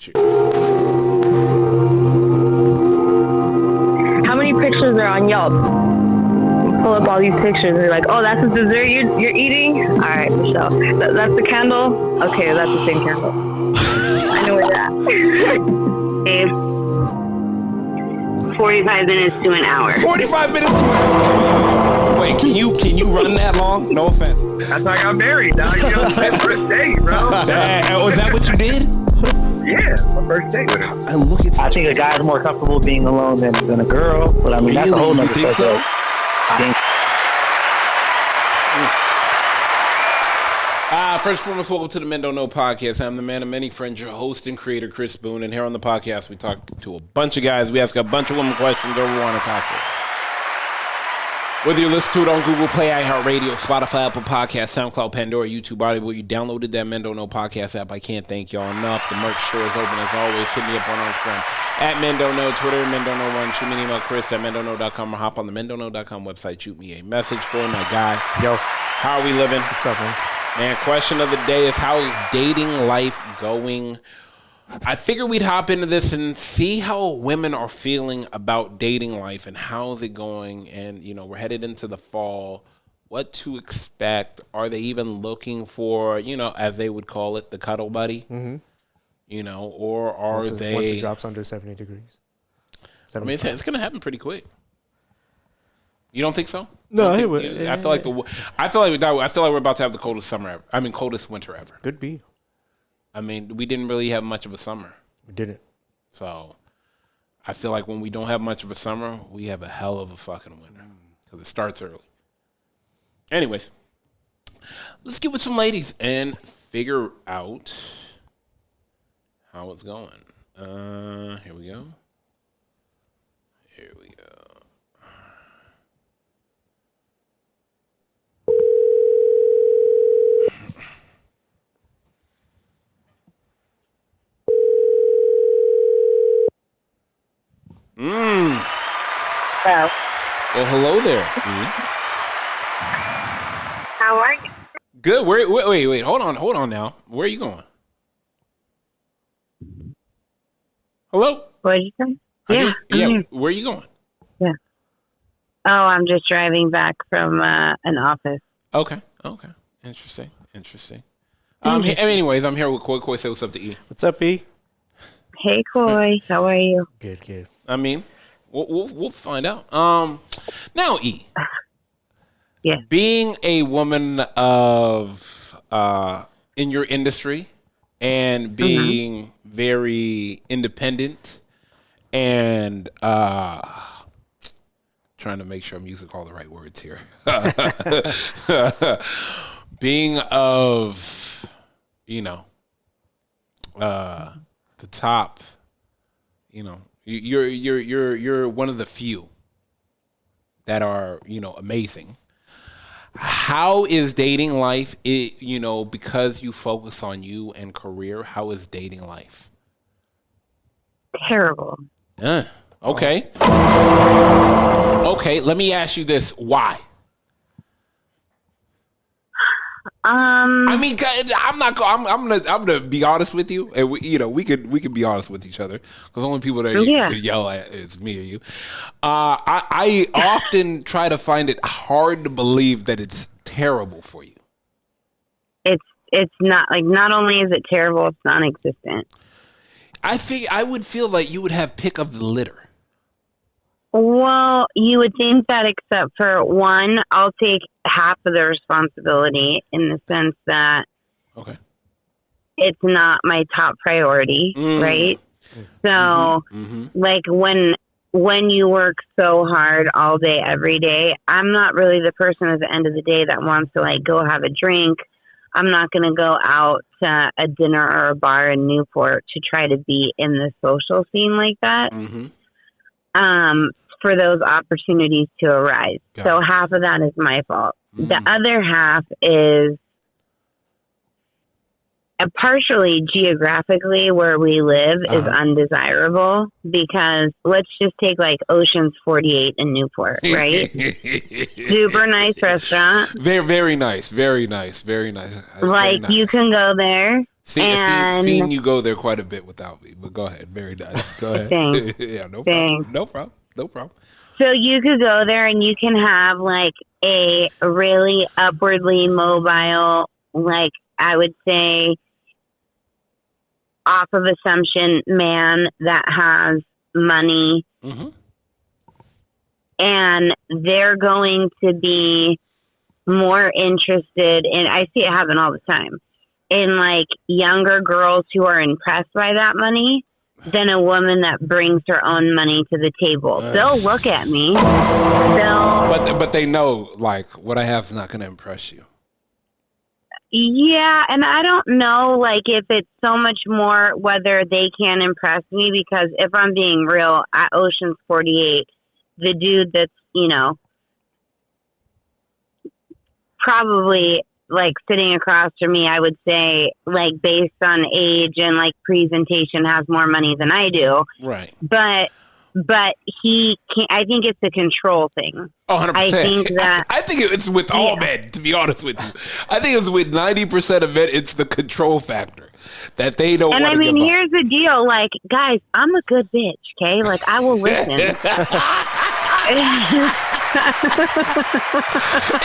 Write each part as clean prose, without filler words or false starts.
you. How many pictures are on Yelp? Pull up all these pictures and you're like, oh, that's the dessert you're eating? All right, Michelle. That's the candle? Okay, that's the same candle. I know where that. 45 minutes to an hour. 45 minutes to an hour. Wait, can you run that long? No offense. That's how I got married, dog. You know, my first date, bro. Was that what you did? Yeah, my first date with her. And look at I think a guy's more comfortable being alone than a girl, but I mean, that's a whole nother think so? First and foremost, welcome to the Men Don't Know podcast. I'm the man of many friends, your host and creator, Chris Boone. And here on the podcast, we talk to a bunch of guys. We ask a bunch of women questions that we want to talk to. Whether you listen to it on Google Play, iHeartRadio, Spotify, Apple Podcasts, SoundCloud, Pandora, YouTube, Audible, you downloaded that Men Don't Know podcast app. I can't thank y'all enough. The merch store is open as always. Hit me up on Instagram at Men Don't Know, Twitter, Men Don't Know 1. Shoot me an email, Chris at mendontknow.com, or hop on the mendontknow.com website. Shoot me a message. Boy, my guy. Yo. How are we living? What's up, man? Man, question of the day is, how is dating life going? I figured we'd hop into this and see how women are feeling about dating life and how is it going. And, you know, we're headed into the fall. What to expect? Are they even looking for, you know, as they would call it, the cuddle buddy? Mm-hmm. You know, or are once they... Once it drops under 70 degrees. I mean, it's going to happen pretty quick. You don't think so? No, I feel like we're about to have the coldest summer ever. I mean, coldest winter ever. Could be. I mean, we didn't really have much of a summer. We didn't. So, I feel like when we don't have much of a summer, we have a hell of a fucking winter because it starts early. Anyways, let's get with some ladies and figure out how it's going. Here we go. Well, Well, hello there. how are you? Good. Wait. Hold on now. Where are you going? Hello? What did you say? Yeah. Yeah. Where are you going? Yeah. Oh, I'm just driving back from an office. Okay. Interesting. Anyways, I'm here with Koi. Koi, say what's up to E. What's up, E? Hey, Koi. How are you? Good. I mean, we'll find out. Now, E. Yeah. Being a woman of in your industry and being very independent and trying to make sure I'm using all the right words here. Being of, you know, the top, you know, you're one of the few that are, you know, amazing. How is dating life? You know, because you focus on you and career, how is dating life? Terrible. Okay. Okay, let me ask you this. Why? I mean, I'm gonna be honest with you, and we could be honest with each other because the only people that you could yell at is me or you. I often try to find it hard to believe that it's terrible for you. It's not, like, not only is it terrible, it's non-existent. I would feel like you would have pick of the litter. Well, you would think that, except for one, I'll take half of the responsibility in the sense that it's not my top priority, right? So, like, when you work so hard all day, every day, I'm not really the person at the end of the day that wants to, like, go have a drink. I'm not going to go out to a dinner or a bar in Newport to try to be in the social scene like that. For those opportunities to arise. So half of that is my fault. The other half is partially geographically where we live is undesirable because let's just take like Ocean's 48 in Newport, right? Super nice restaurant. Very nice. Like, you can go there. Seen you go there quite a bit without me, but go ahead. Very nice. Go ahead. Thanks. Yeah, no Thanks. problem. No problem. So you could go there and you can have like a really upwardly mobile, like I would say, off of assumption man that has money, and they're going to be more interested in, I see it happen all the time, in like younger girls who are impressed by that money than a woman that brings her own money to the table. They'll look at me. But they know like what I have is not going to impress you. Yeah, and I don't know like if it's so much more whether they can impress me, because if I'm being real, at Ocean's 48, the dude that's, probably like sitting across from me, I would say like based on age and like presentation has more money than I do. Right. But he can't, I think it's a control thing. Oh, 100%. I think that I think it's with all men, to be honest with you. I think it's with 90% of men, it's the control factor that they don't want to give up. And I mean, here's the deal. Like, guys, I'm a good bitch, okay? Like, I will listen. Is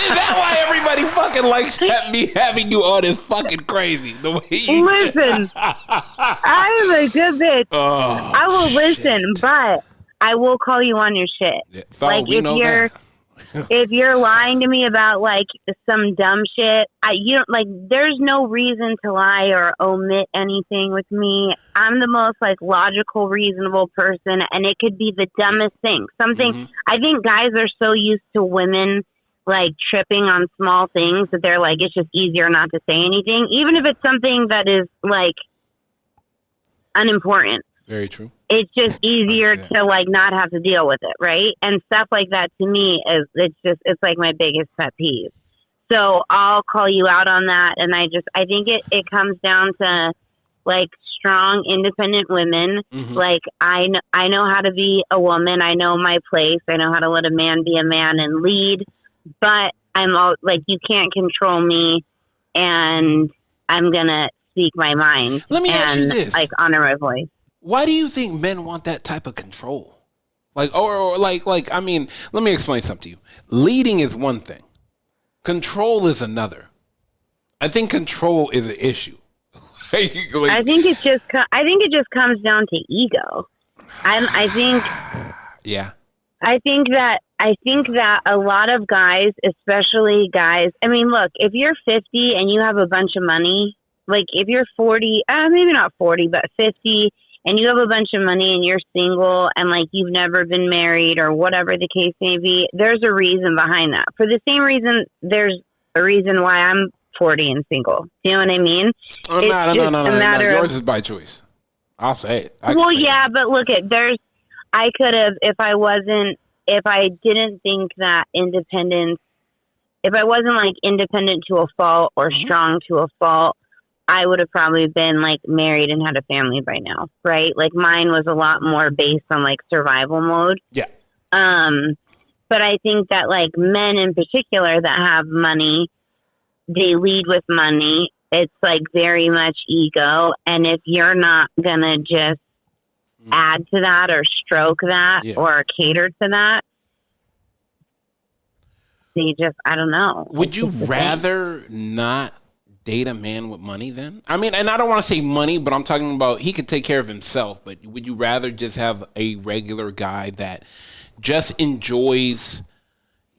that why everybody fucking likes me having you on is fucking crazy? The way you listen, I am a good bitch. Oh, I will listen, but I will call you on your shit. Yeah, like if you're lying to me about like some dumb shit, there's no reason to lie or omit anything with me. I'm the most like logical, reasonable person, and it could be the dumbest thing. Something I think guys are so used to women like tripping on small things that they're like, it's just easier not to say anything, even if it's something that is like unimportant. Very true. It's just easier to like not have to deal with it, right? And stuff like that to me it's like my biggest pet peeve. So I'll call you out on that, and I think it comes down to like strong, independent women. Like I know how to be a woman. I know my place. I know how to let a man be a man and lead. But I'm all like, you can't control me, and I'm gonna speak my mind. Let me ask you this: like honor my voice. Why do you think men want that type of control? Like, or like, I mean, let me explain something to you. Leading is one thing. Control is another. I think control is an issue. I think it just comes down to ego. I think that a lot of guys, especially guys, I mean, look, if you're 50 and you have a bunch of money, like if you're 40, maybe not 40, but 50, and you have a bunch of money and you're single and like you've never been married or whatever the case may be, there's a reason behind that. For the same reason, there's a reason why I'm 40 and single. You know what I mean? No. Yours is by choice. I'll say it. But look I could have, if I didn't think that independence, if I wasn't like independent to a fault or strong to a fault, I would have probably been like married and had a family by now, right? Like mine was a lot more based on like survival mode. Yeah. But I think that like men in particular that have money, they lead with money. It's like very much ego. And if you're not gonna just add to that or stroke that or cater to that, they just, I don't know. Would you rather not date a man with money then? I mean, and I don't want to say money, but I'm talking about he could take care of himself. But would you rather just have a regular guy that just enjoys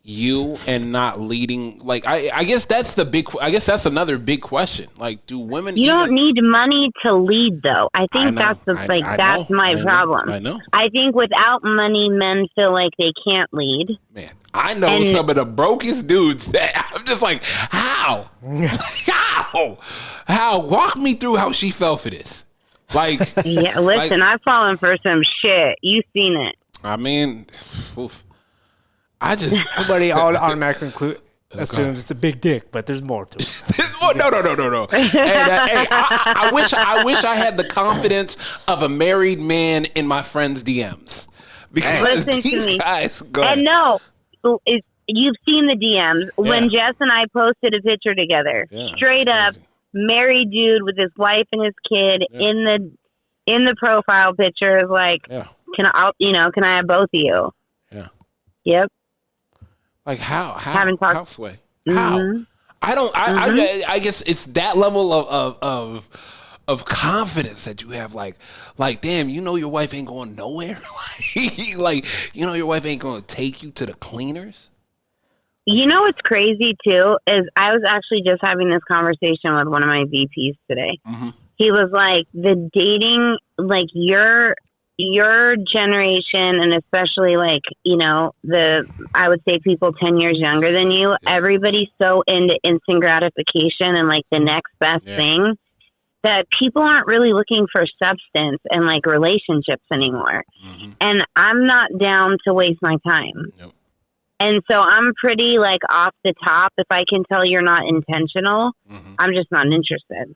you and not leading? Like, I guess that's that's another big question. Like, do women? You don't need money to lead, though. I think that's my problem. I know. I think without money, men feel like they can't lead. Man, I know some of the brokest dudes that I'm just like, how? How? Walk me through how she fell for this. Like, yeah, listen, I've fallen for some shit. You've seen it. I mean, everybody automatically assumes it's a big dick, but there's more to it. No. Hey, I wish I had the confidence of a married man in my friends' DMs, because listen these to me. guys go ahead. And no, you've seen the DMs when Jess and I posted a picture together. Straight up, married dude with his wife and his kid in the profile picture is like, can I have both of you? Yeah. Yep. Like how Haven't talked. how sway? How? I don't. I guess it's that level of confidence that you have. Like, damn, you know your wife ain't going nowhere. like, you know your wife ain't going to take you to the cleaners. You know what's crazy too is I was actually just having this conversation with one of my VPs today. Mm-hmm. He was like, the dating, like your generation, and especially like, you know, I would say people 10 years younger than you, everybody's so into instant gratification and like the next best thing that people aren't really looking for substance and like relationships anymore. Mm-hmm. And I'm not down to waste my time. Yep. And so I'm pretty like off the top. If I can tell you're not intentional, I'm just not interested.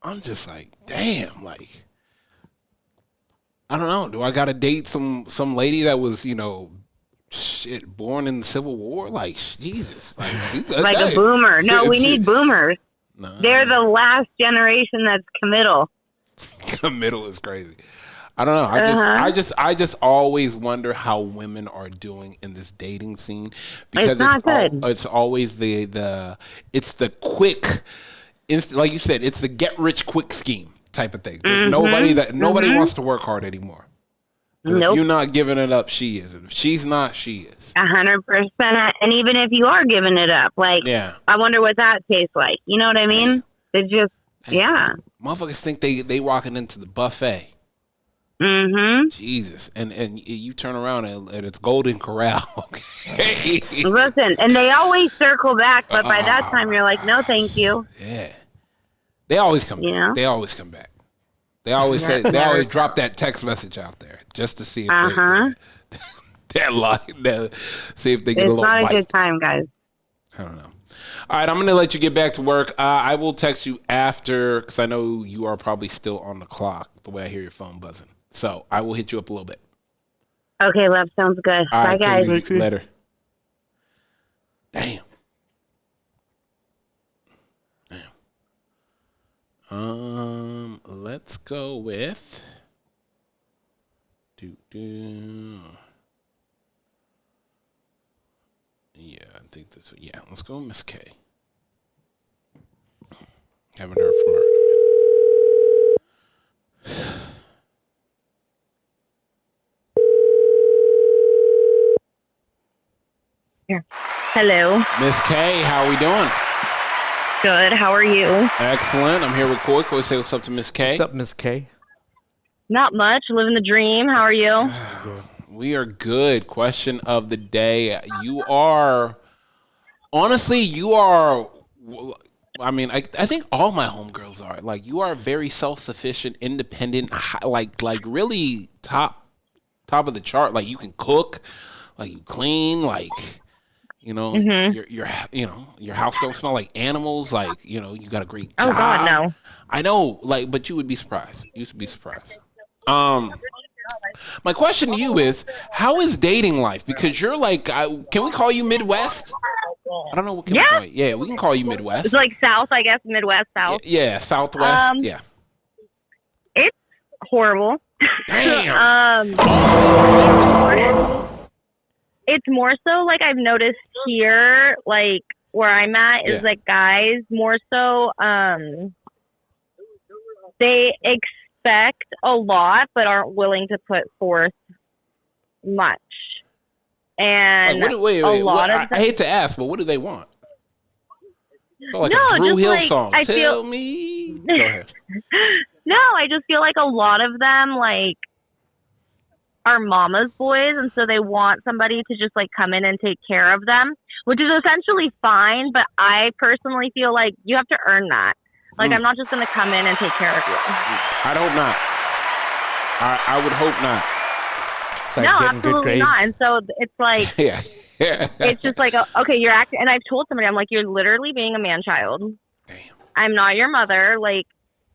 I'm just like, damn, like, I don't know. Do I got to date some lady that was, you know, born in the Civil War? Like, Jesus. Like a boomer. No, we need boomers. No. They're the last generation that's committal. Committal is crazy. I don't know. I just always wonder how women are doing in this dating scene, because it's not good. It's always it's the quick, like you said, it's the get rich quick scheme type of thing. There's nobody wants to work hard anymore. Nope. If you're not giving it up, she is. If she's not, she is. 100%. And even if you are giving it up, like, I wonder what that tastes like. You know what I mean? It's just, motherfuckers think they walking into the buffet. Mm-hmm. Jesus, and you turn around and it's Golden Corral. Okay. Listen, and they always circle back, but by that time you're like, no, thank you. Yeah. They always come back. They always come back. They always say they always drop that text message out there just to see if see if they get a little bite. It's not a good time, guys. I don't know. All right, I'm going to let you get back to work. I will text you after, because I know you are probably still on the clock the way I hear your phone buzzing. So I will hit you up a little bit. Okay, love. Sounds good. All Bye, right, guys. Later. Damn. Let's go with Yeah, I think this. Yeah, let's go with Miss K. Haven't heard from her. Yeah. Hello. Miss K, how are we doing? Good. How are you? Excellent. I'm here with Coy. Coy, say what's up to Miss K. What's up, Miss K? Not much. Living the dream. How are you? We are good. Question of the day. You are, honestly, I mean, I think all my homegirls are. Like, you are very self-sufficient, independent, like really top of the chart. Like, you can cook, like you clean, like, you know, your house don't smell like animals. Like, you know, you got a great job. Oh God, no. I know, like, but you would be surprised. You would be surprised. My question to you is, how is dating life? Because you're like, can we call you Midwest? I don't know what can we call you. Yeah, we can call you Midwest. It's like South, I guess, Midwest, South. Yeah, Southwest. Yeah. It's horrible. Damn. It's more so like I've noticed here, like where I'm at, is like guys more so they expect a lot but aren't willing to put forth much. And wait, I hate to ask, but what do they want? So like a Drew Hill song. Tell me. Go ahead. No, I just feel like a lot of them like are mama's boys, and so they want somebody to just like come in and take care of them, which is essentially fine, but I personally feel like you have to earn that. Like I'm not just going to come in and take care of you. I'd hope not. I would hope not. It's like no, getting good grades. not. And so it's like it's just like okay, you're acting, and I've told somebody, I'm like, you're literally being a man-child. Damn. I'm not your mother. Like,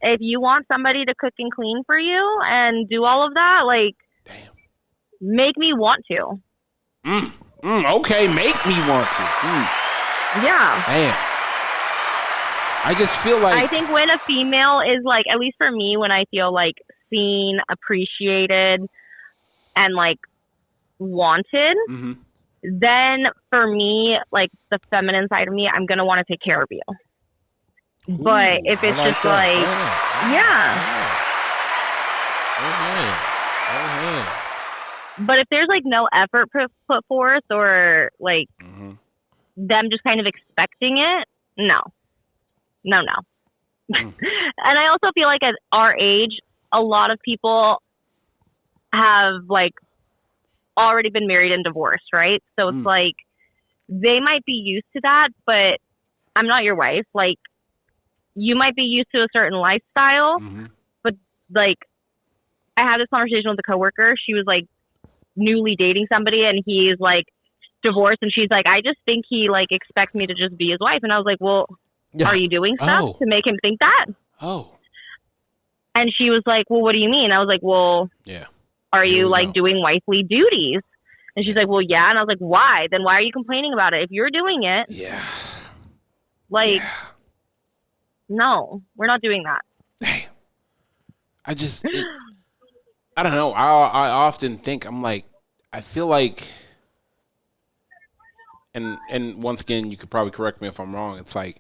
if you want somebody to cook and clean for you and do all of that, like, make me want to. Okay, make me want to. Yeah. Damn. I just feel like I think when a female is like, at least for me, when I feel like seen, appreciated, and like wanted, Mhm. then for me, like the feminine side of me, I'm gonna want to take care of you. But Ooh, if it's I just that. like, but if there's like no effort put forth or like Mhm. them just kind of expecting it, no. Mm. And I also feel like at our age, a lot of people have like already been married and divorced, right? So it's like they might be used to that, but I'm not your wife. Like you might be used to a certain lifestyle, but like I had this conversation with a coworker. She was like newly dating somebody and he's like divorced and she's like, I just think he like expects me to just be his wife. And I was like, well, are you doing stuff to make him think that? Oh. And she was like, well, what do you mean? I was like, well, Yeah. are you like doing wifely duties? And she's like, well, yeah. And I was like, why? Then why are you complaining about it? If you're doing it, like, no, we're not doing that. Damn. I don't know. I often think I'm like, I feel like, and once again, you could probably correct me if I'm wrong. It's like,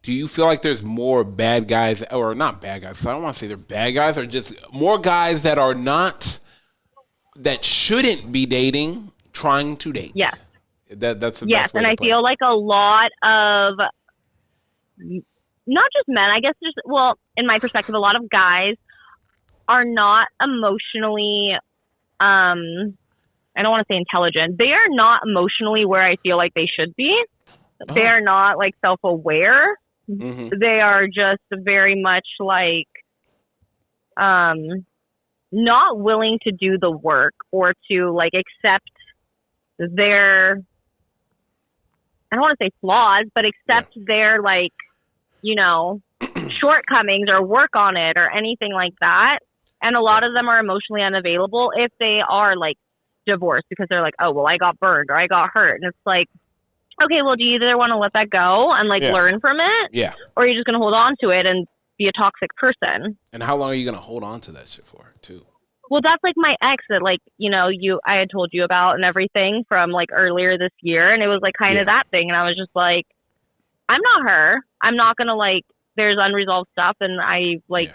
do you feel like there's more bad guys, or not bad guys? So I don't want to say they're bad guys, or just more guys that are not, that shouldn't be dating, trying to date? Yes. That's the yes, best way and to I put feel like a lot of not just men. I guess just in my perspective, a lot of guys are not emotionally. I don't want to say intelligent. They are not emotionally where I feel like they should be. They are not like self-aware. They are just very much like not willing to do the work or to like accept their, I don't want to say flaws, but accept their like, you know, shortcomings or work on it or anything like that. And a lot of them are emotionally unavailable if they are like divorced because they're like, oh, well, I got burned or I got hurt. And it's like, okay, well, do you either want to let that go and like learn from it? Yeah. Or are you just going to hold on to it and be a toxic person? And how long are you going to hold on to that shit for, too? Well, that's like my ex that like, you know, I had told you about and everything from like earlier this year. And it was like kind of that thing. And I was just like, I'm not her. I'm not going to like, there's unresolved stuff. And I like,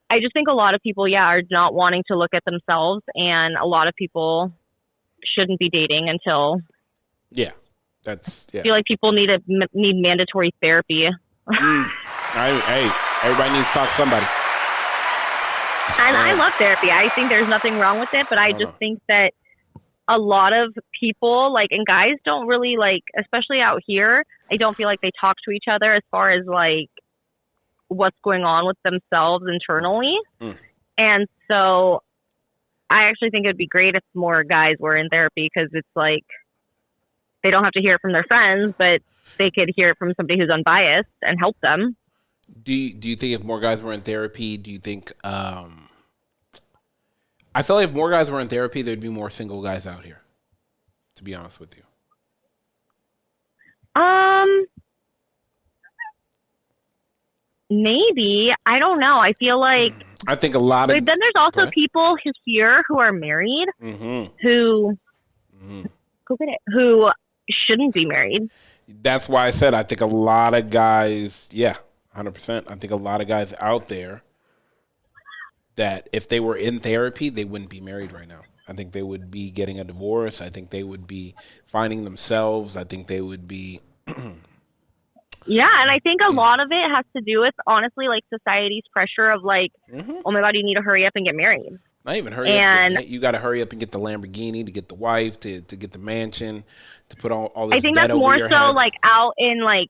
I just think a lot of people, are not wanting to look at themselves. And a lot of people shouldn't be dating until. Yeah. That's, I feel like people need mandatory therapy. Hey, everybody needs to talk to somebody. And I love therapy. I think there's nothing wrong with it, but I just think that a lot of people, like, and guys don't really, like, especially out here, I don't feel like they talk to each other as far as, like, what's going on with themselves internally. And so I actually think it'd be great if more guys were in therapy because it's like they don't have to hear it from their friends, but they could hear it from somebody who's unbiased and help them. Do you think if more guys were in therapy, do you think I feel like if more guys were in therapy, there'd be more single guys out here, to be honest with you. Maybe. I don't know. I feel like I think a lot of then there's also people here who are married who go get it, who shouldn't be married. That's why I said I think a lot of guys, 100%. I think a lot of guys out there that if they were in therapy, they wouldn't be married right now. I think they would be getting a divorce. I think they would be finding themselves. I think they would be. Yeah, and I think a lot of it has to do with, honestly, like society's pressure of like, oh my God, you need to hurry up and get married. Not even hurry up. You got to hurry up and get the Lamborghini, to get the wife, to get the mansion, to put all this. I think debt that's over more your so head. like out in like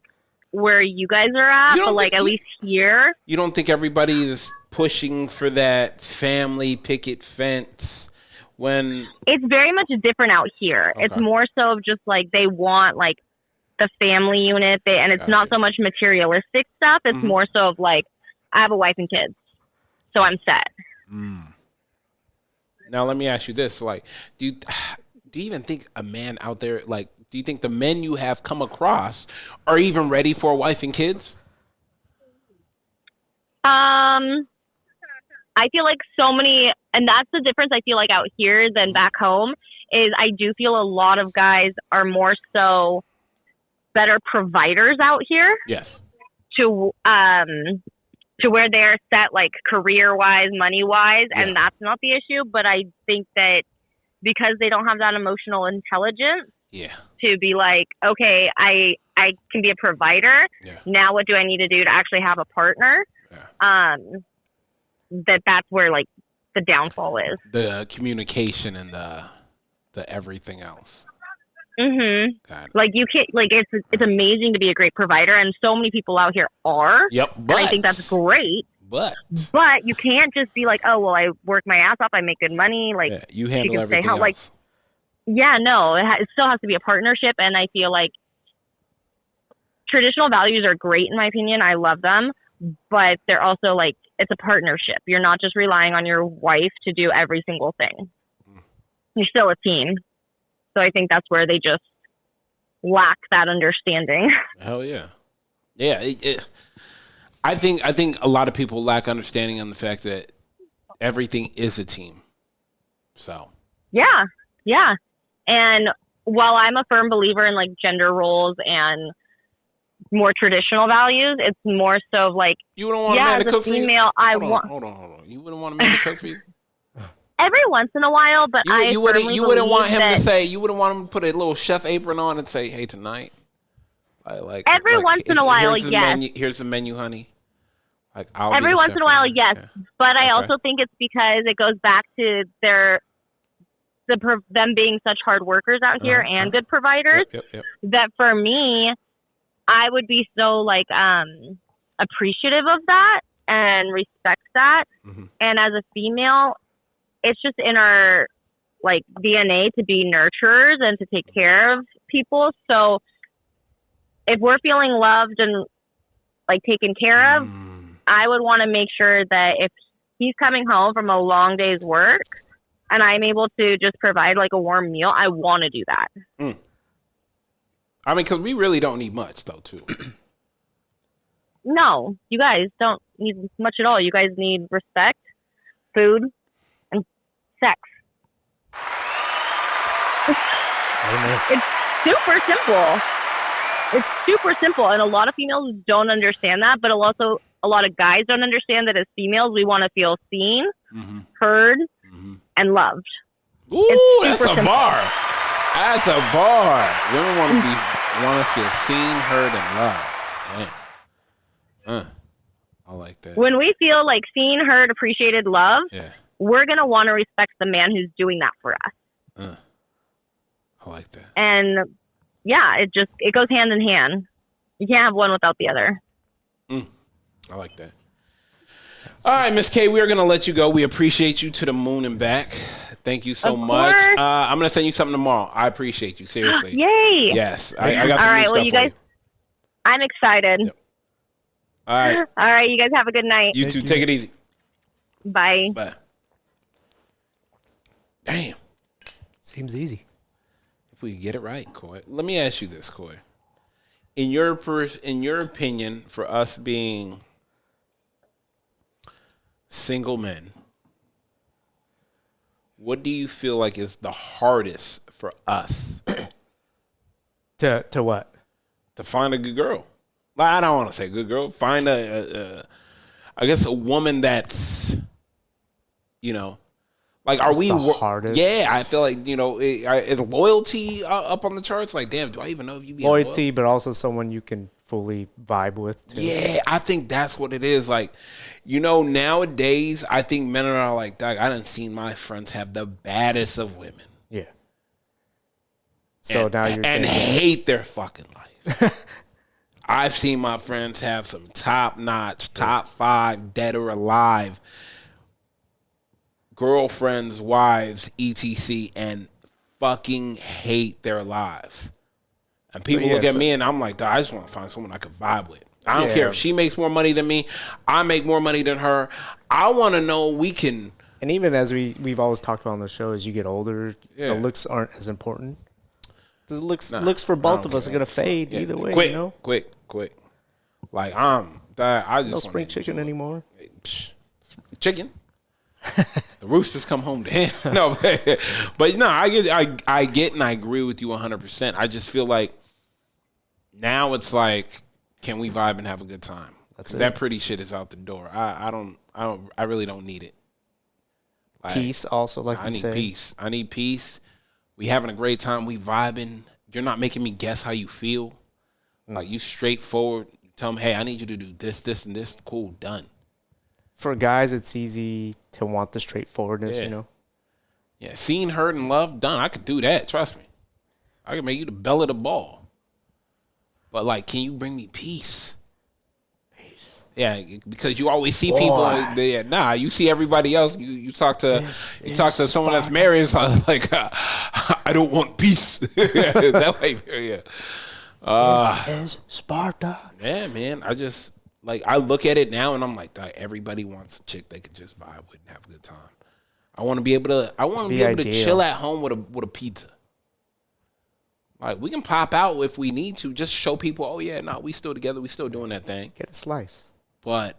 where you guys are at, but like at least here. You don't think everybody is pushing for that family picket fence when it's very much different out here. Okay. It's more so of just like they want like the family unit, and it's not so much materialistic stuff. It's more so of like I have a wife and kids, so I'm set. Now let me ask you this: like, do you even think a man out there, like, Do you think the men you have come across are even ready for a wife and kids? I feel like so many, and that's the difference I feel like out here than back home, is I do feel a lot of guys are more so better providers out here. Yes. To where they're set, like, career-wise, money-wise, and that's not the issue. But I think that because they don't have that emotional intelligence to be like, okay, I can be a provider. Yeah. Now what do I need to do to actually have a partner? Yeah. That's where, like, the downfall is. The communication and the everything else. Mm-hmm. Like, you can't, like, it's amazing to be a great provider, and so many people out here are. Yep. And I think that's great. But you can't just be like, oh, well, I work my ass off, I make good money. Like, you handle everything else. Like, yeah, no, it still has to be a partnership, and I feel like traditional values are great in my opinion. I love them, but they're also like, it's a partnership. You're not just relying on your wife to do every single thing. You're still a team. So I think that's where they just lack that understanding. Hell yeah. Yeah. I think a lot of people lack understanding on the fact that everything is a team. So. Yeah. Yeah. And while I'm a firm believer in, like, gender roles and more traditional values, it's more so like, you wouldn't want a man to cook for you? Female, hold on. You wouldn't want a man to cook for you? Every once in a while, but you wouldn't want him to say, you wouldn't want him to put a little chef apron on and say, hey, tonight. Every once in a while, yes. Here's the menu, honey. Like, every once in a while, yes. Yeah. But I also think it's because it goes back to them being such hard workers out here and good providers. Yep. That for me, I would be so, like, appreciative of that and respect that. Mm-hmm. And as a female, it's just in our, like, DNA to be nurturers and to take care of people. So if we're feeling loved and, like, taken care of, I would want to make sure that if he's coming home from a long day's work and I'm able to just provide, like, a warm meal, I want to do that. I mean, because we really don't need much, though, too. No, you guys don't need much at all. You guys need respect, food, and sex. It's super simple. It's super simple, and a lot of females don't understand that, but also a lot of guys don't understand that as females, we want to feel seen, heard, and loved. Ooh, that's a bar. That's a bar. Women want to feel seen, heard, and loved. I like that. When we feel like seen, heard, appreciated, loved, we're going to want to respect the man who's doing that for us. I like that. And yeah, it goes hand in hand. You can't have one without the other. I like that. All right, Miss K, we are going to let you go. We appreciate you to the moon and back. Thank you so much. I'm going to send you something tomorrow. I appreciate you. Seriously. Yay. Yes. I got some new stuff you guys, I'm excited. Yep. All right. All right. You guys have a good night. You too. Take it easy. Bye. Bye. Damn. Seems easy. If we get it right, Coy. Let me ask you this, Coy. In your opinion, for us being single men, what do you feel like is the hardest for us? To what? To find a good girl. I don't want to say good girl. Find I guess a woman that's, like, are we the hardest? Yeah, I feel like, is loyalty up on the charts? Like, damn, do I even know if you be loyalty, but also someone you can fully vibe with too. Yeah, I think that's what it is. Like, nowadays, I think men are like, dog, I done seen my friends have the baddest of women. Yeah. So now you're and hate their fucking life. I've seen my friends have some top-notch, top 5, dead or alive girlfriends, wives, etc., and fucking hate their lives. And people look at me and I'm like, I just want to find someone I can vibe with. I don't care if she makes more money than me. I make more money than her. I want to know we can. And even as we've always talked about on the show, as you get older, the looks aren't as important. The looks for both of us are gonna fade either way. Quick, you know, quick. Like I just no spring chicken anymore. Chicken. The roosters come home to him. No, but no, I get, and I agree with you 100%. I just feel like now it's like, can we vibe and have a good time? That pretty shit is out the door. I really don't need it. Like, Peace, also, like I need peace. We having a great time. We vibing. You're not making me guess how you feel. Like, you straightforward. You tell me, hey, I need you to do this, this, and this. Cool, done. For guys, it's easy to want the straightforwardness, you know? Yeah, seen, heard, and loved, done. I could do that. Trust me. I can make you the belle of the ball. But, like, can you bring me peace? Yeah, because you always see people. You see everybody else. You talk to someone that's married. It's like, I don't want peace. That way, yeah. This is Sparta. Yeah, man. I look at it now and I'm like, everybody wants a chick they could just vibe with and have a good time. I want to be able to chill at home with a pizza. Like, we can pop out if we need to, just show people, oh yeah, we still together, we still doing that thing. Get a slice. But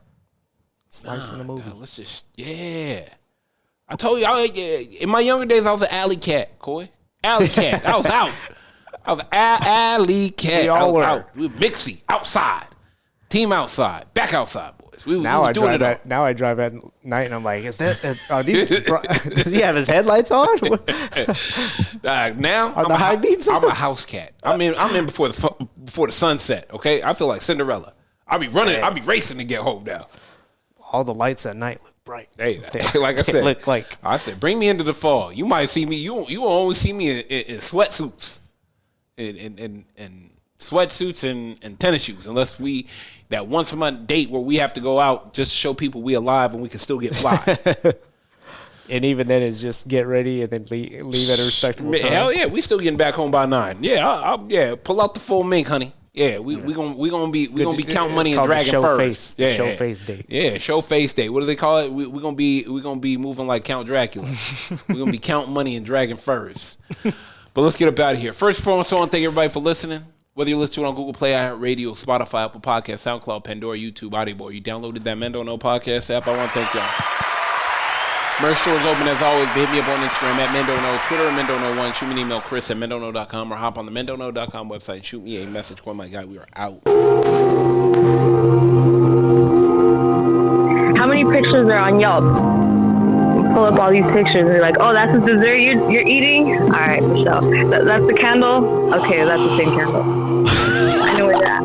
slice in the movie. Let's just I told you, in my younger days, I was an alley cat, Coy. Alley cat. I was out. I was an alley cat. We all were. Out. We were mixy, outside. Team outside. Back outside, boys. Now I drive at night and I'm like, does he have his headlights on? Now are the high beams on? I'm a house cat. I'm in before the sunset, okay? I feel like Cinderella. I'll be running. I'll be racing to get home now. All the lights at night look bright. Hey, like I said, look like I said, bring me into the fall. You might see me. You will only see me in sweatsuits, in sweatsuits and tennis shoes, unless that once a month date where we have to go out just to show people we alive and we can still get fly. And even then, it's just get ready and then leave at a respectable time. Hell yeah, we still getting back home by 9. Yeah, I'll pull out the full mink, honey. Yeah, we gonna be counting money and dragging furs. Show face date. Yeah, show face date. What do they call it? We gonna be moving like Count Dracula. We're gonna be counting money and dragging furs. But let's get up out of here. First and foremost, I want to thank everybody for listening. Whether you listen to it on Google Play, iHeartRadio, Spotify, Apple Podcasts, SoundCloud, Pandora, YouTube, Audible, or you downloaded that Mendo No podcast app, I want to thank y'all. Merch store is open as always. Hit me up on Instagram at MendoNo, Twitter at MendoNo1. Shoot me an email, Chris at MendoNo.com, or hop on the MendoNo.com website and shoot me a message. Oh my God, we are out. How many pictures are on Yelp? Pull up all these pictures and you're like, oh, that's the dessert you're eating? All right, Michelle. That's the candle? Okay, that's the same candle. I know where that.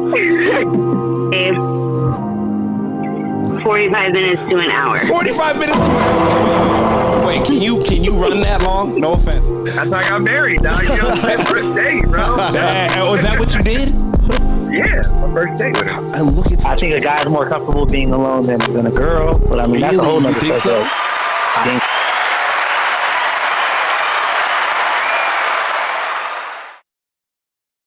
45 minutes to an hour. 45 minutes to an hour. Wait, can you run that long? No offense. That's how I got married, dog. You know, my first date, bro. Was that what you did? Yeah, my first date with her. And look at I think a guy's more comfortable being alone than a girl, but I mean, that's a whole nother thing. subject.